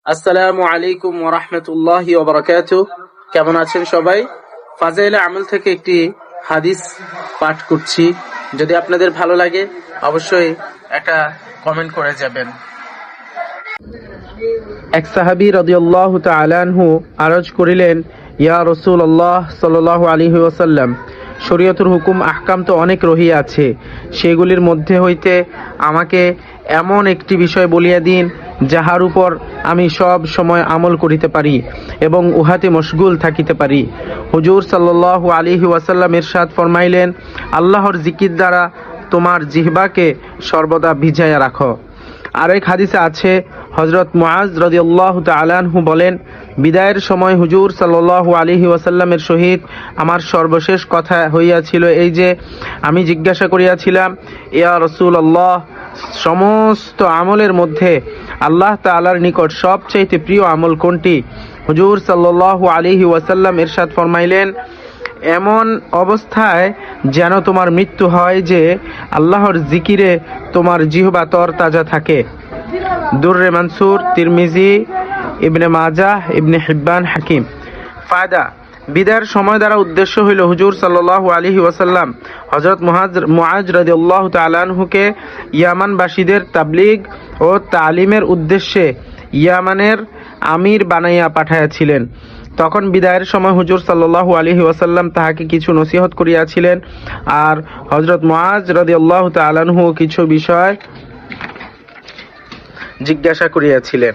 আসসালামু আলাইকুম ওয়া রাহমাতুল্লাহি ওয়া বারাকাতুহু। কেমন আছেন সবাই? ফাজাইলে আমল থেকে একটি হাদিস পাঠ করছি। যদি আপনাদের ভালো লাগে অবশ্যই একটা কমেন্ট করে যাবেন। এক সাহাবী রাদিয়াল্লাহু তাআলা আনহু আরজ করিলেন, ইয়া রাসূলুল্লাহ সাল্লাল্লাহু আলাইহি ওয়াসাল্লাম, শরীয়তের হুকুম আহকাম তো অনেক রহিয়াছে, সেগুলির মধ্যে হইতে আমাকে এমন একটি বিষয় বলিয়া দিন যাহার উপর আমি সব সময় আমল করিতে পারি এবং উহাতে মশগুল থাকিতে পারি। হুজুর সাল্লাল্লাহু আলাইহি ওয়াসাল্লাম ইরশাদ ফরমাইলেন, আল্লাহর জিকির দ্বারা তোমার জিহ্বাকে সর্বদা ভিজাইয়া রাখো। আরেক হাদিসে আছে, হযরত মুআজ রাদিয়াল্লাহু তাআলা আনহু বলেন, বিদায়ের সময় হুজুর সাল্লাল্লাহু আলাইহি ওয়াসাল্লামের সহিত আমার সর্বশেষ কথা হইয়াছিল এই যে, আমি জিজ্ঞাসা করিয়াছিলাম, ইয়া রাসূলুল্লাহ, সমস্ত আমলের মধ্যে আল্লাহ তাআলার নিকট সবচেয়ে প্রিয় আমল কোনটি? হুজুর সাল্লাল্লাহু আলাইহি ওয়াসাল্লাম ইরশাদ ফরমাইলেন, এমন অবস্থায় যেন তোমার মৃত্যু হয় যে আল্লাহর জিকিরে তোমার জিহ্বা তরতাজা থাকে। দুররে মানসুর, তিরমিজি, ইবনে মাজাহ, ইবনে হিব্বান, হাকিম। ফায়দা: বিদায়ের সময় দ্বারা উদ্দেশ্য হইল হুজুর সাল্লাল্লাহু আলাইহি ওয়াসাল্লাম হযরত মুআজ রাদিয়াল্লাহু তাআলা আনহুকে ইয়ামানবাসীদের তাবলীগ ও তালিমের উদ্দেশ্যে ইয়ামানের আমির বানাইয়া পাঠাইয়াছিলেন। তখন বিদায়ের সময় হুজুর সাল্লাল্লাহু আলাইহি ওয়াসাল্লাম তাহাকে কিছু নসিহত করিয়াছিলেন, আর হযরত মুআজ রাদিয়াল্লাহু তাআলা আনহু কিছু বিষয় জিজ্ঞাসা করিয়াছিলেন।